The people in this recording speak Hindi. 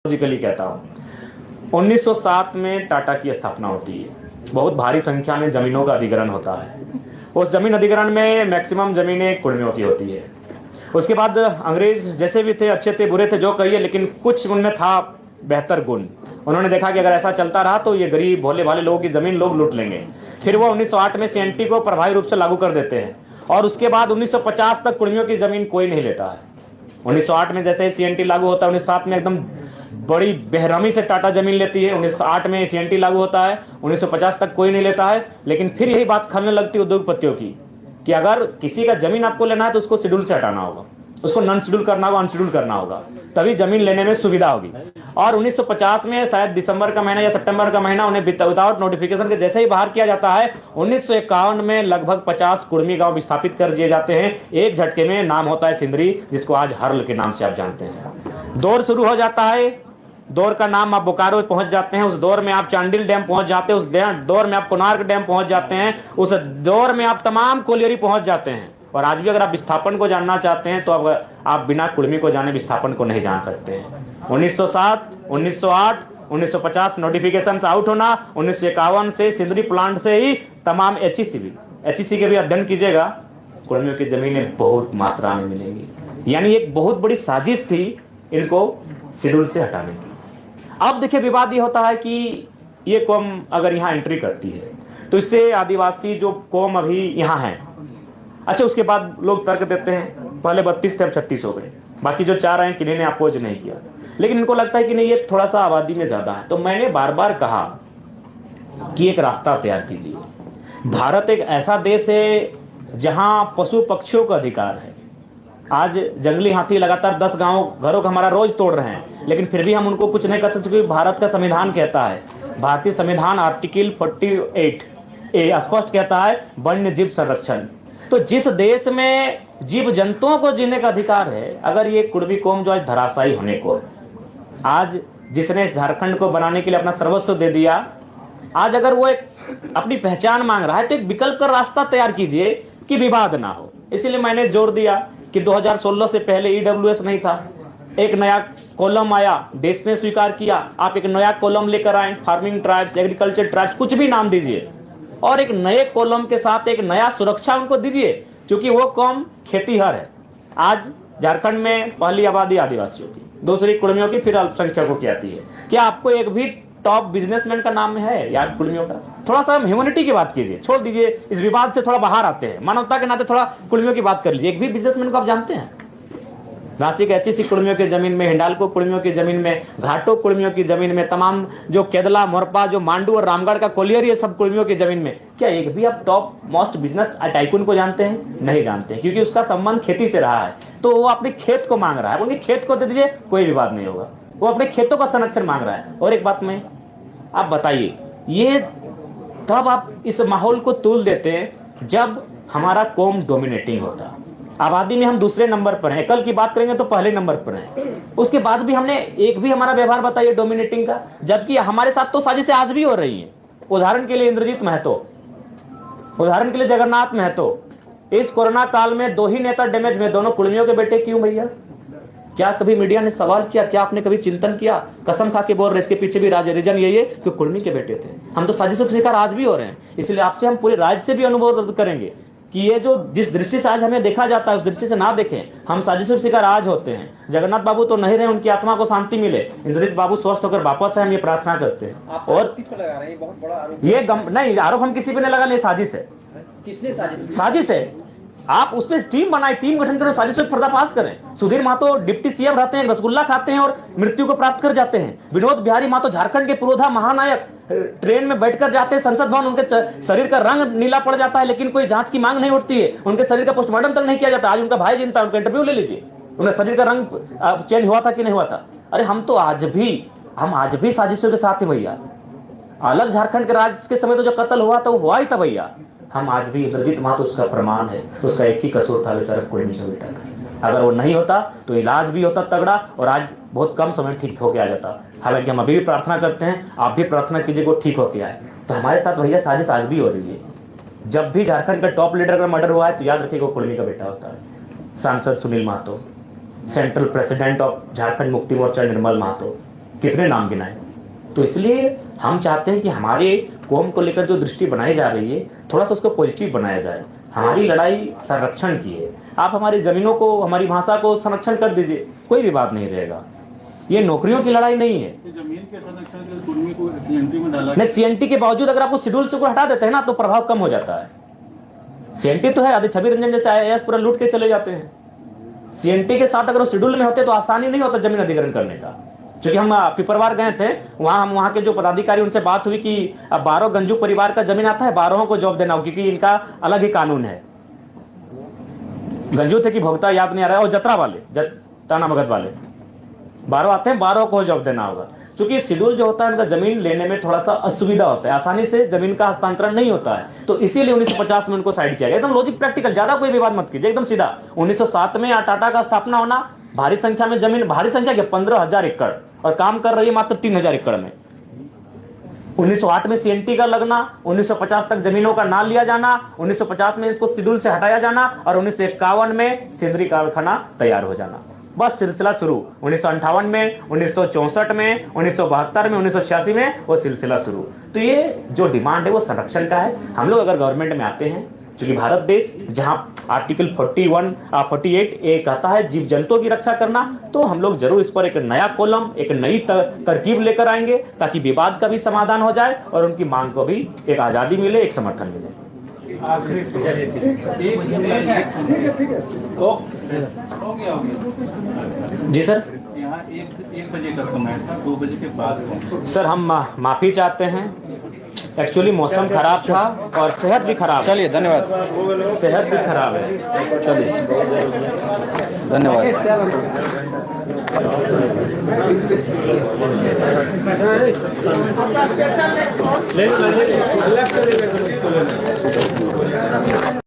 लॉजिकली कहता हूँ। 1907 में टाटा की स्थापना होती है। बहुत भारी संख्या में जमीनों का अधिग्रहण होता है। उस जमीन अधिग्रहण में मैक्सिमम जमीनें कुर्मियों की होती है। उसके बाद अंग्रेज जैसे भी थे, अच्छे थे बुरे थे जो कहिए, लेकिन कुछ उनमें था बेहतर गुण। उन्होंने देखा कि अगर ऐसा चलता रहा तो ये गरीब भोले भाले लोगों की जमीन लोग लूट लेंगे। फिर वो 1908 में सीएनटी को प्रभावी रूप से लागू कर देते हैं और उसके बाद 1950 तक कुर्मियों की जमीन कोई नहीं लेता है। 1908 में जैसे सीएनटी लागू होता है, 1907 में एकदम बड़ी बेरहमी से टाटा जमीन लेती है। 1908 में सीएनटी लागू होता है, 1950 तक कोई नहीं लेता है। लेकिन फिर यही बात खलने लगती है उद्योगपतियों की कि अगर किसी का जमीन आपको लेना है तो उसको शेड्यूल से हटाना होगा, उसको नॉन शेड्यूल करना होगा, अनशेड्यूल करना होगा, तभी जमीन लेने में सुविधा होगी। और 1950 में शायद दिसंबर का महीना या सितंबर का महीना उन्हें विदाउट नोटिफिकेशन के जैसे ही बाहर किया जाता है, 1951 में लगभग 50 कुर्मी गांव विस्थापित कर दिए जाते हैं एक झटके में। नाम होता है सिंदरी, जिसको आज हर्ल के नाम से आप जानते हैं। दौर शुरू हो जाता है। दौर का नाम आप बोकारो पहुंच जाते हैं, उस दौर में आप चांडिल डैम पहुंच जाते हैं, उस दौर में आप कोणार्क डैम पहुंच जाते हैं, उस दौर में आप तमाम कोलियरी पहुंच जाते हैं। और आज भी अगर आप विस्थापन को जानना चाहते हैं तो आप बिना कुर्मी को जाने विस्थापन को नहीं जान सकते हैं। 1907, 1908, 1950 नोटिफिकेशन से आउट होना, 1951 से सिंदरी प्लांट से ही तमाम एचईसी के भी अध्ययन कीजिएगा, कुर्मियों की जमीनें बहुत मात्रा में मिलेंगी। यानी एक बहुत बड़ी साजिश थी इनको शेड्यूल से हटाने की। अब देखिए विवाद ये होता है कि ये कौम अगर यहाँ एंट्री करती है तो इससे आदिवासी जो कौम अभी यहाँ है, अच्छा उसके बाद लोग तर्क देते हैं पहले 32 थे अब 36 हो गए, बाकी जो 4 हैं किन्हीं ने अपोज नहीं किया, लेकिन इनको लगता है कि नहीं ये थोड़ा सा आबादी में ज्यादा है। तो मैंने बार बार कहा कि एक रास्ता तैयार कीजिए। भारत एक ऐसा देश है जहां पशु पक्षियों का अधिकार है। आज जंगली हाथी लगातार 10 घरों का हमारा रोज तोड़ रहे हैं, लेकिन फिर भी हम उनको कुछ नहीं कर सकते क्योंकि भारत का संविधान कहता है, भारतीय संविधान आर्टिकल 48A स्पष्ट कहता है वन्य जीव संरक्षण। तो जिस देश में जीव जंतुओं को जीने का अधिकार है, अगर ये कुर्मी कौम जो आज धराशायी होने को, आज जिसने इस झारखंड को बनाने के लिए अपना सर्वस्व दे दिया, आज अगर वो एक अपनी पहचान मांग रहा है तो एक विकल्प का रास्ता तैयार कीजिए कि विवाद ना हो। इसीलिए मैंने जोर दिया कि 2016 से पहले ईडब्ल्यूएस नहीं था, एक नया कॉलम आया, देश ने स्वीकार किया, आप एक नया कॉलम लेकर आए, फार्मिंग ट्राइब्स, एग्रीकल्चर ट्राइब्स, कुछ भी नाम दीजिए, और एक नए कॉलम के साथ एक नया सुरक्षा उनको दीजिए, क्योंकि वो कौम खेतीहर है। आज झारखंड में पहली आबादी आदिवासियों की, दूसरी कुर्मियों की, फिर अल्पसंख्यकों की आती है। क्या आपको एक भी टॉप बिजनेसमैन का नाम है यार कुर्मियों का? थोड़ा सा ह्यूमैनिटी की बात कीजिए, छोड़ दीजिए इस विवाद से, थोड़ा बाहर आते हैं, मानवता के नाते थोड़ा कुर्मियों की बात कर लीजिए। एक भी बिजनेसमैन को आप जानते हैं? रांची के एचईसी कुर्मियों की जमीन में, हिंडाल्को कुर्मियों की जमीन में, घाटो कुर्मियों की जमीन में, तमाम जो केदला, मोरपा, जो मांडू और रामगढ़ का कोलियर, ये सब कुर्मियों की जमीन में, क्या एक भी आप टॉप मोस्ट बिजनेस टाइकून को जानते हैं? नहीं जानते, क्योंकि उसका संबंध खेती से रहा है। तो वो अपने खेत को मांग रहा है, उनके खेत को दे दीजिए, कोई विवाद नहीं होगा। वो अपने खेतों का संरक्षण मांग रहा है। और एक बात में आप बताइए, ये तब आप इस माहौल को तूल देते हैं जब हमारा कौम डोमिनेटिंग होता। आबादी में हम दूसरे नंबर पर हैं, कल की बात करेंगे तो पहले नंबर पर हैं। उसके बाद भी हमने एक भी हमारा व्यवहार बताइए डोमिनेटिंग का, जबकि हमारे साथ तो साजिशें आज भी हो रही हैं। उदाहरण के लिए इंद्रजीत महतो, उदाहरण के लिए जगन्नाथ महतो। इस कोरोना काल में 2 ही नेता डैमेज में, दोनों कुर्मियों के बेटे क्यों भैया? क्या कभी मीडिया ने सवाल किया? क्या आपने कभी चिंतन किया? कसम खा के बोल रहे, इसके पीछे भी रीजन यही है कि कुर्मी के बेटे थे। हम तो साजिशों के शिकार आज भी हो रहे हैं। इसलिए आपसे हम पूरे राज्य से भी अनुभव करेंगे कि ये जो जिस दृष्टि से आज हमें देखा जाता है उस दृष्टि से ना देखें। हम साजिशों के शिकार आज होते हैं। जगन्नाथ बाबू तो नहीं रहे, उनकी आत्मा को शांति मिले, इंद्रजीत बाबू स्वस्थ होकर वापस है, हम ये प्रार्थना करते हैं। और किस पर लगा रहे हैं? बहुत बड़ा आरोप। ये नहीं, आरोप हम किसी पे नहीं लगा, साजिश है। किसने साजिश है? आप उस पर टीम बनाए, टीम गठन करें, साजिशों का पर्दाफाश करें। सुधीर महतो डिप्टी सीएम रहते हैं, रसगुल्ला खाते हैं और मृत्यु को प्राप्त कर जाते हैं। विनोद बिहारी महतो झारखंड के पुरोधा महानायक, ट्रेन में बैठकर जाते हैं संसद भवन, उनके शरीर का रंग नीला पड़ जाता है, लेकिन कोई जांच की मांग नहीं उठती है, उनके शरीर का पोस्टमार्टम तक नहीं किया जाता। आज उनका भाई जिनता है, उनका इंटरव्यू ले लीजिए, उनका शरीर का रंग चेंज हुआ था कि नहीं हुआ था। अरे हम आज भी साजिशों के साथ हैं भैया। अलग झारखंड के राज्य के समय तो जो कत्ल हुआ था वो हुआ ही था भैया। हम आज भी, इंद्रजीत महतो उसका प्रमाण है, उसका एक ही कसूर था, बेचारा कुर्मी का बेटा था। अगर वो नहीं होता तो इलाज भी होता तगड़ा और आज बहुत कम समय ठीक होके आ जाता। हालांकि हम अभी भी प्रार्थना करते हैं, आप भी प्रार्थना कीजिए वो ठीक होके आए। तो हमारे साथ भैया साजिश आज भी हो रही है। जब भी झारखंड का टॉप लीडर का मर्डर हुआ है तो याद रखिएगा वो कुर्मी का बेटा होता है। सांसद Sunil Mahato, central president of Jharkhand Mukti Morcha निर्मल महतो, कितने नाम गिनाए। तो इसलिए हम चाहते हैं कि हमारे कौम को लेकर जो दृष्टि बनाई जा रही है थोड़ा सा उसको पॉजिटिव बनाया जाए। हमारी लड़ाई संरक्षण की है, आप हमारी जमीनों को, हमारी भाषा को संरक्षण कर दीजिए, कोई भी बात नहीं रहेगा। ये नौकरियों की लड़ाई नहीं है। जमीन के संरक्षण के लिए कुर्मी को सीएनटी में डाला नहीं, सीएनटी के बावजूद अगर आप उस शेड्यूल से को हटा देते हैं ना तो प्रभाव कम हो जाता है। सीएनटी तो है, आदि छवि रंजन जैसे आईएएस पूरा लूट के चले जाते हैं। सीएनटी के साथ अगर वो शेड्यूल में होते तो आसानी नहीं होता जमीन अधिग्रहण करने का। क्योंकि हम पिपरवार गए थे, वहां के जो पदाधिकारी उनसे बात हुई कि अब 12 गंजू परिवार का जमीन आता है, 12 को जॉब देना हो, क्योंकि इनका अलग ही कानून है। गंजू थे कि भोक्ता याद नहीं आ रहा है, और जतरा वाले, टाना मगध वाले 12 आते हैं, 12 को जॉब देना होगा। क्योंकि शेड्यूल जो होता है उनका जमीन लेने में थोड़ा सा असुविधा होता है, आसानी से जमीन का हस्तांतरण नहीं होता है। तो इसीलिए 1950 में उनको साइड किया गया। एकदम लॉजिक प्रैक्टिकल, ज्यादा कोई विवाद मत कीजिए, एकदम सीधा। 1907 में टाटा का स्थापना होना, भारी संख्या में जमीन, भारी संख्या के 15,000 एकड़, और काम कर रही है मात्र 3,000 एकड़ में। 1908 में सीएनटी का लगना, 1950 तक जमीनों का ना लिया जाना, 1950 में इसको शेड्यूल से हटाया जाना, और 1951 में सिंदरी कारखाना तैयार हो जाना। बस सिलसिला शुरू। 1958 में, 1964 में, 1972 में, 1986 में वो सिलसिला शुरू। तो ये जो डिमांड है वो संरक्षण का है। हम लोग अगर गवर्नमेंट में आते हैं, क्योंकि भारत देश जहां आर्टिकल 48 ए कहता है जीव जंतुओं की रक्षा करना, तो हम लोग जरूर इस पर एक नया कॉलम, एक नई तरकीब लेकर आएंगे, ताकि विवाद का भी समाधान हो जाए और उनकी मांग को भी एक आजादी मिले, एक समर्थन मिले। आखिरी सवाल जी सर, यहाँ 1 बजे का समय था, 2 बजे के बाद सर हम माफी चाहते हैं। एक्चुअली मौसम खराब था और सेहत भी खराब। चलिए, धन्यवाद। सेहत भी खराब है। चलिए, धन्यवाद।